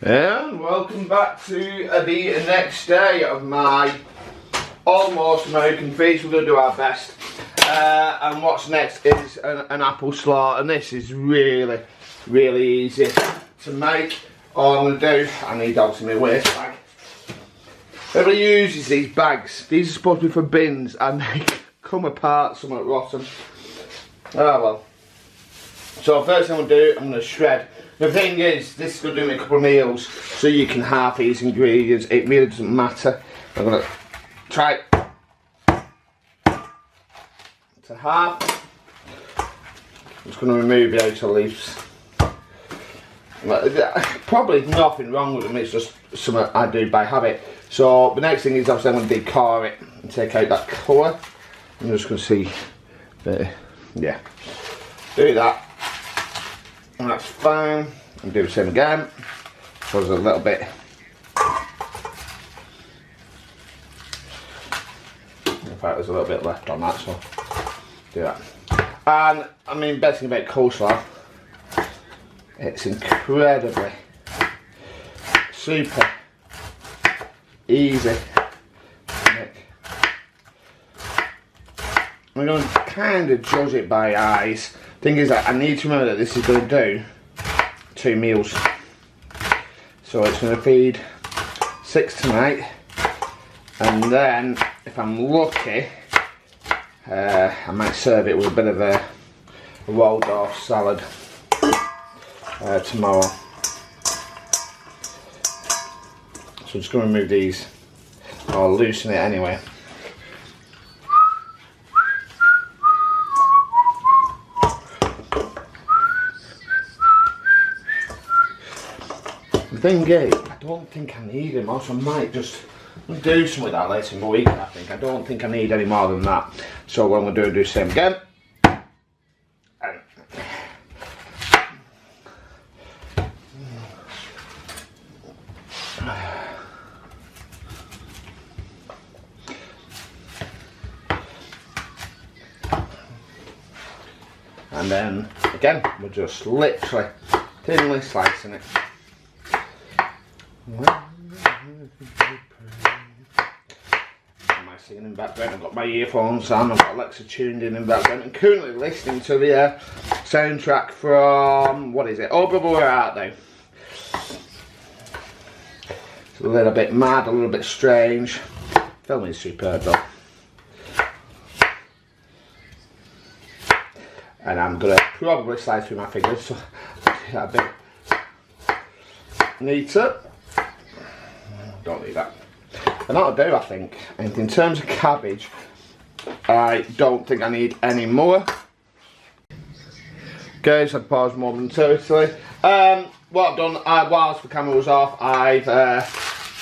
And welcome back to the next day of my almost American feast. We're going to do our best. And what's next is an apple slaw, and this is really easy to make. All I'm going to do, I need out in my waste bag. Everybody uses these bags. These are supposed to be for bins, and they come apart somewhat rotten. Oh well. So first thing I'm going to do, I'm going to shred. The thing is, this is going to do me a couple of meals, so you can half these ingredients. It really doesn't matter. I'm going to try to half. I'm just going to remove the outer leaves. Probably nothing wrong with them, it's just something I do by habit. So the next thing is obviously I'm going to decore it and take out that colour. I'm just going to see, yeah, do that. And that's fine. And do the same again. So there's a little bit. In fact, there's a little bit left on that, so do that. And I mean, best thing about coleslaw, it's incredibly super easy to make. I'm going to kind of judge it by eyes. Thing is that I need to remember that this is going to do 2 meals. So it's going to feed 6 tonight, and then if I'm lucky, I might serve it with a bit of a Waldorf salad tomorrow. So I'm just going to remove these, or loosen it anyway. The thing is, I don't think I need them, also I might just do some with that later in the week. I don't think I need any more than that. So what I'm going to do is the same again. And then again, we're just literally thinly slicing it. Am I singing in the background? I've got my earphones on, I've got Alexa tuned in the background. I'm currently listening to the soundtrack from, what is it? Oh Brother, Where Art Thou? It's a little bit mad, a little bit strange. Filming is superb though. And I'm going to probably slice through my fingers, so a bit neater. Don't need that. And that'll do, I think. And in terms of cabbage, I don't think I need any more. Okay, so I'd pause momentarily. What I've done, whilst the camera was off, I've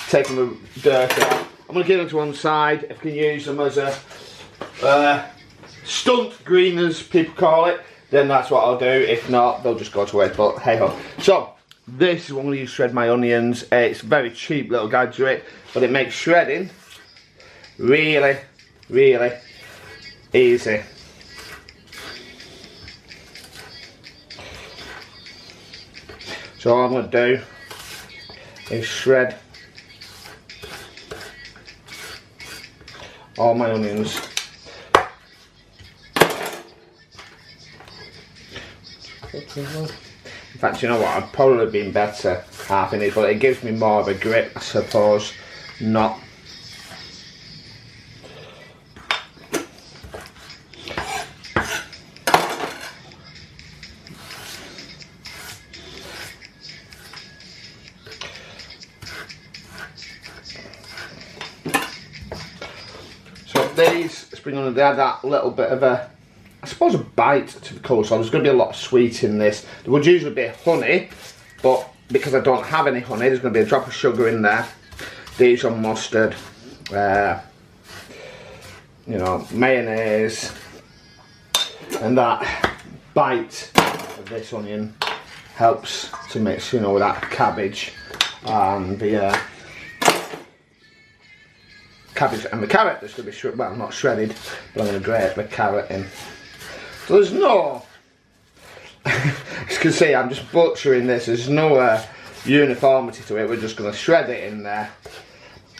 taken the dirt out. I'm going to get them to one side. If you can use them as a stunt green, as people call it, then that's what I'll do. If not, they'll just go to waste, but hey ho. So this is what I'm going to use to shred my onions. It's a very cheap little gadget, but it makes shredding really easy. So all I'm going to do is shred all my onions. In fact, you know what, I've probably been better halving it, but it gives me more of a grip, I suppose. Not. So these spring onions, they add that little bit of a, I suppose, a bite to the coleslaw. There's going to be a lot of sweet in this. There would usually be honey, but because I don't have any honey, there's going to be a drop of sugar in there. Dijon mustard, you know, mayonnaise, and that bite of this onion helps to mix, you know, with that cabbage and the cabbage and the carrot that's going to be well, not shredded, but I'm going to grate the carrot in. So there's no, as you can see, I'm just butchering this. There's no uniformity to it, we're just going to shred it in there,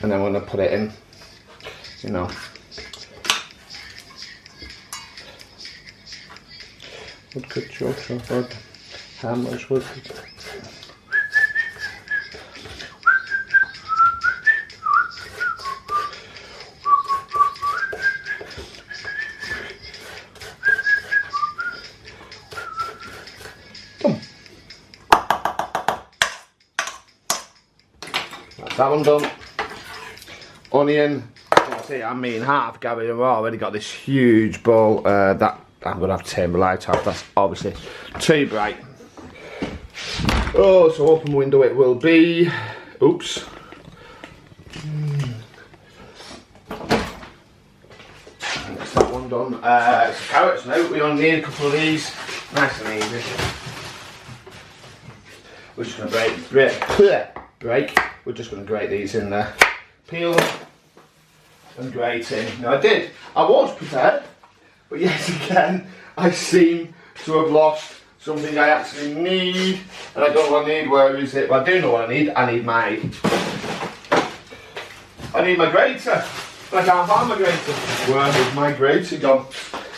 and then we're going to put it in, you know. Wood cut chunks of wood. How much wood cut? That one done. Onion, I mean half Gabby, and we've already got this huge bowl that I'm going to have to turn the light off. That's obviously too bright. Oh, so open window it will be. Oops. That's that one done. Carrots now, we only need a couple of these. Nice and easy. We're just going to break. We're just going to grate these in there. Peel them and grate in. Now I was prepared, but yet again, I seem to have lost something I actually need, and I don't know what I need. Where is it? Well, I do know what I need. I need my grater. But I can't find my grater. Where has my grater gone?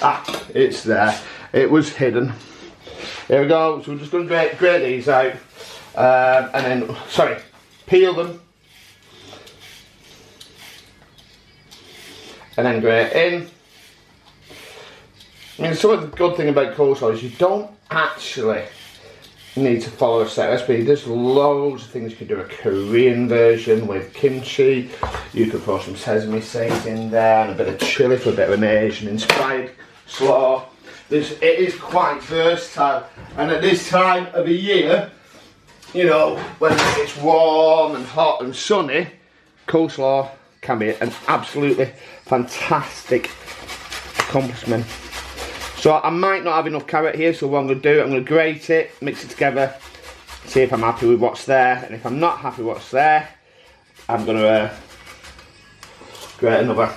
Ah, it's there. It was hidden. Here we go. So we're just going to grate these out, and then, peel them, and then grate in. I mean, some of the good thing about coleslaw is you don't actually need to follow a set recipe. There's loads of things you could do. A Korean version with kimchi. You could throw some sesame seeds in there and a bit of chili for a bit of an Asian-inspired slaw. It is quite versatile, and at this time of the year, you know, when it's warm and hot and sunny, coleslaw can be an absolutely fantastic accomplishment. So I might not have enough carrot here, so what I'm going to do, I'm going to grate it, mix it together, see if I'm happy with what's there, and if I'm not happy with what's there, I'm going to grate another.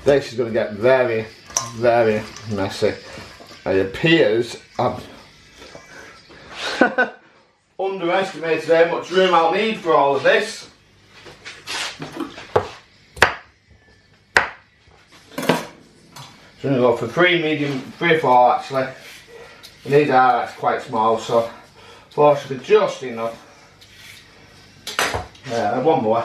This is going to get very, very messy. It appears I've underestimated how much room I'll need for all of this. So I'm going to go for 3 or 4 actually. And these are quite small, so 4 should be just enough. Yeah, one more.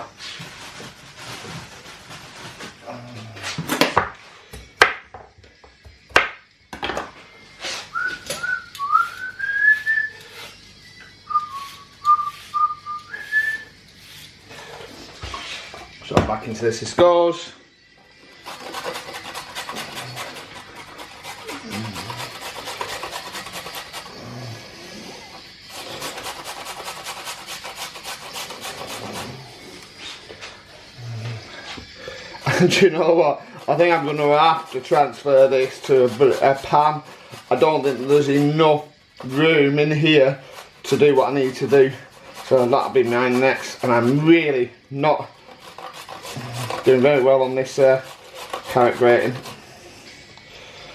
So back into this goes. And do you know what? I think I'm going to have to transfer this to a pan. I don't think there's enough room in here to do what I need to do. So that'll be mine next. And I'm really not doing very well on this carrot grating.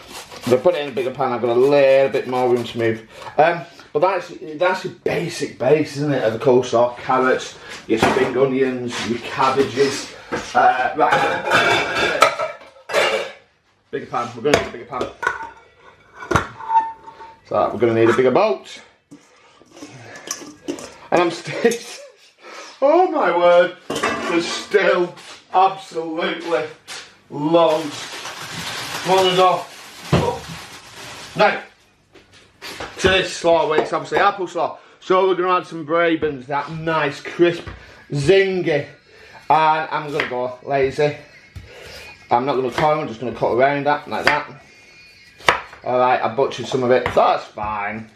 If I put it in a bigger pan, I've got a little bit more room to move. But that's your basic base, isn't it, of the coleslaw? Carrots, your spring onions, your cabbages. Right. Bigger pan. We're going to need a bigger pan. So we're going to need a bigger boat. And I'm still. Oh my word! There's still absolutely loads. One is off. Oh. Now, to this slaw, where it's obviously apple slaw. So we're going to add some Braeburns, that nice crisp zingy. And I'm going to go lazy. I'm not going to coil, I'm just going to cut around that, like that. Alright, I butchered some of it, so that's fine.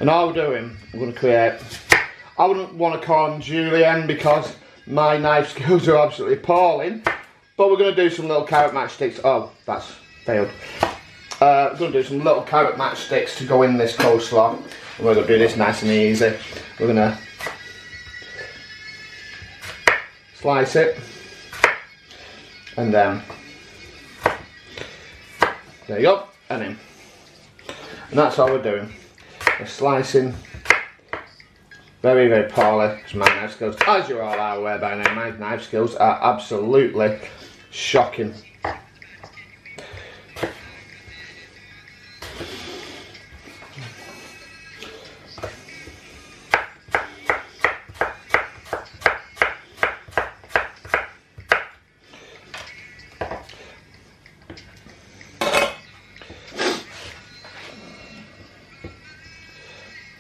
And all we're doing, we're going to create, I wouldn't want to call them julienne because my knife skills are absolutely appalling, but we're going to do some little carrot matchsticks. Oh, that's failed. We're going to do some little carrot matchsticks to go in this coleslaw. And we're going to do this nice and easy. We're going to slice it, and then there you go, and in. And that's all we're doing. We're slicing very, very poorly because my knife skills, as you all are aware by now, my knife skills are absolutely shocking.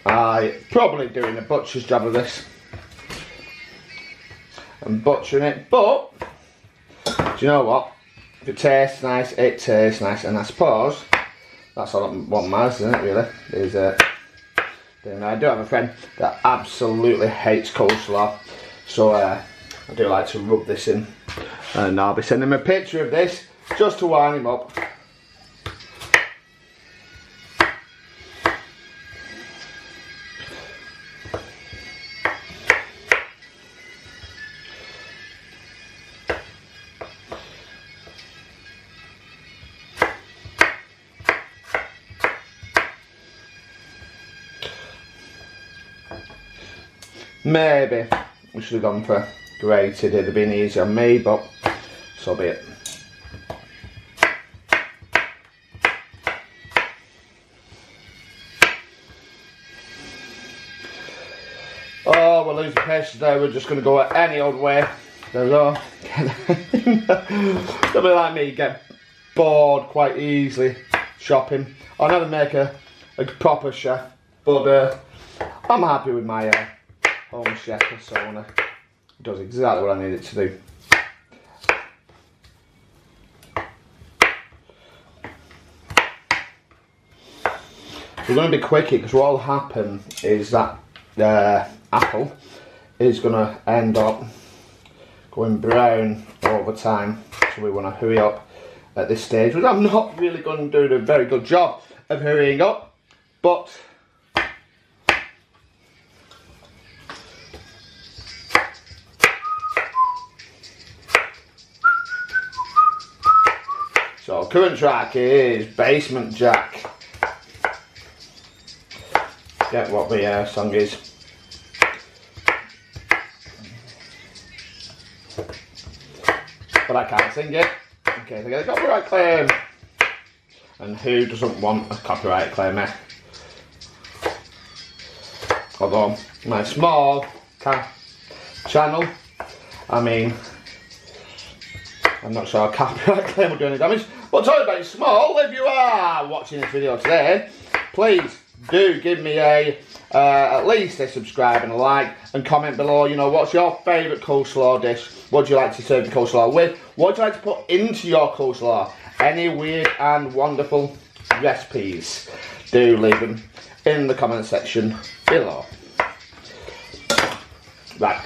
I'm probably doing a butcher's job of this. I'm butchering it, but do you know what? If it tastes nice, it tastes nice, and I suppose that's all what matters, isn't it? Really, is I do have a friend that absolutely hates coleslaw, so I do like to rub this in, and I'll be sending him a picture of this just to wind him up. Maybe we should have gone for grated, it'd have been easier on me, but so be it. Oh, we're losing patience there, we're just going to go any old way. There we go. Don't be like me, get bored quite easily shopping. I'll never make a proper chef, but I'm happy with my home chef, so it does exactly what I need it to do. We're going to be quickie because what will happen is that apple is going to end up going brown over time, so we want to hurry up at this stage, which I'm not really going to do a very good job of hurrying up, but so current track is Basement Jack. Get what the song is. But I can't sing it in case I get a copyright claim. And who doesn't want a copyright claim, eh? Although my small channel, I mean, I'm not sure a copyright claim will do any damage. But talking about small, if you are watching this video today, please do give me at least a subscribe and a like, and comment below, you know, what's your favourite coleslaw dish? What do you like to serve the coleslaw with? What do you like to put into your coleslaw? Any weird and wonderful recipes? Do leave them in the comment section below. Right,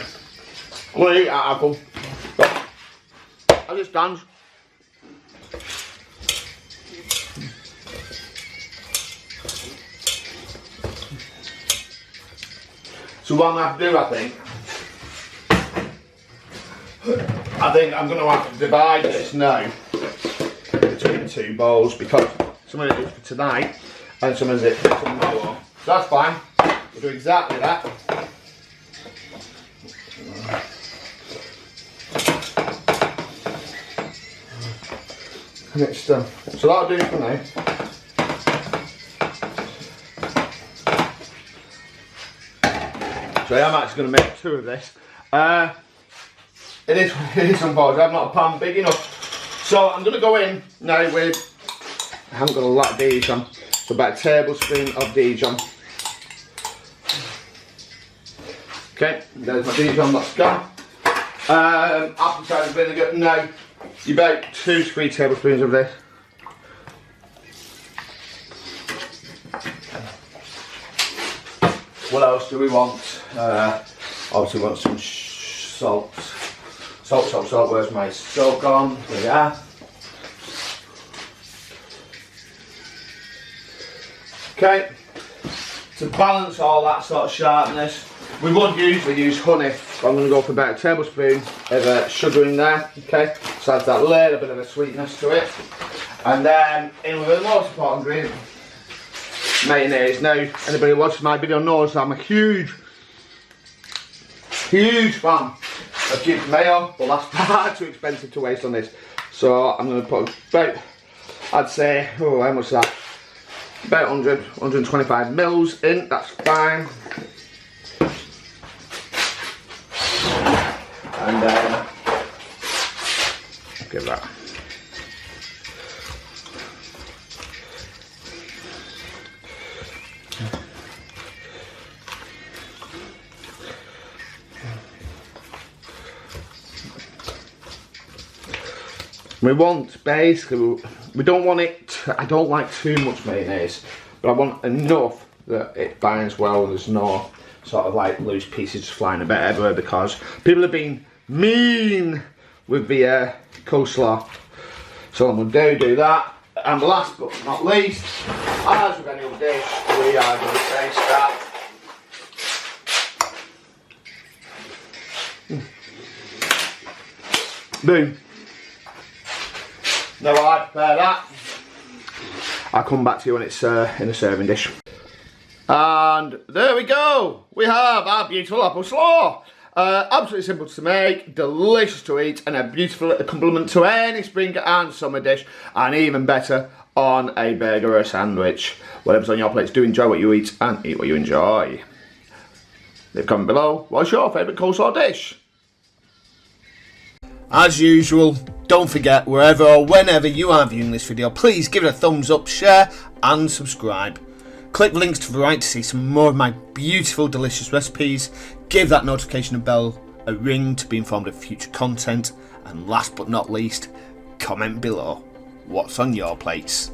I'm going to eat that apple. As it stands. So what I'm going to have to do, I think I'm going to have to divide this now between two bowls, because some of it is for tonight and some of it for tomorrow. So that's fine, we'll do exactly that. And it's done. So that'll do for now. So I'm actually going to make two of this. It is unfortunate, I've not a pan big enough. So I'm going to go in now with, I haven't got a lot of Dijon, so about a tablespoon of Dijon. Okay, there's my Dijon, that's gone. Apple cider vinegar, now about 2 to 3 tablespoons of this. What else do we want? Obviously we want some salt. Salt. Where's my salt gone? There we are. Okay. To balance all that sort of sharpness, we would usually use honey, but I'm going to go for about a tablespoon of sugar in there. Okay. So adds that little bit of a sweetness to it. And then in with the most important ingredient, mayonnaise. Now, anybody who watches my video knows I'm a huge fan of cheap mayo, but that's far too expensive to waste on this. So I'm going to put about, I'd say, oh, how much is that? About 125 mils in, that's fine. And then, give that. We want, basically, we don't want it, I don't like too much mayonnaise, but I want enough that it binds well, there's no sort of like loose pieces just flying about everywhere, because people have been mean with the coleslaw. So I'm going to do that. And last but not least, as with any other dish, we are going to taste that. Boom. Now I prepare that, I'll come back to you when it's in a serving dish. And there we go, we have our beautiful apple slaw. Absolutely simple to make, delicious to eat, and a beautiful complement to any spring and summer dish, and even better on a burger or a sandwich. Whatever's on your plates, do enjoy what you eat and eat what you enjoy. Leave a comment below, what's your favourite coleslaw dish? As usual, don't forget, wherever or whenever you are viewing this video, please give it a thumbs up, share and subscribe. Click the links to the right to see some more of my beautiful, delicious recipes. Give that notification bell a ring to be informed of future content. And last but not least, comment below what's on your plates.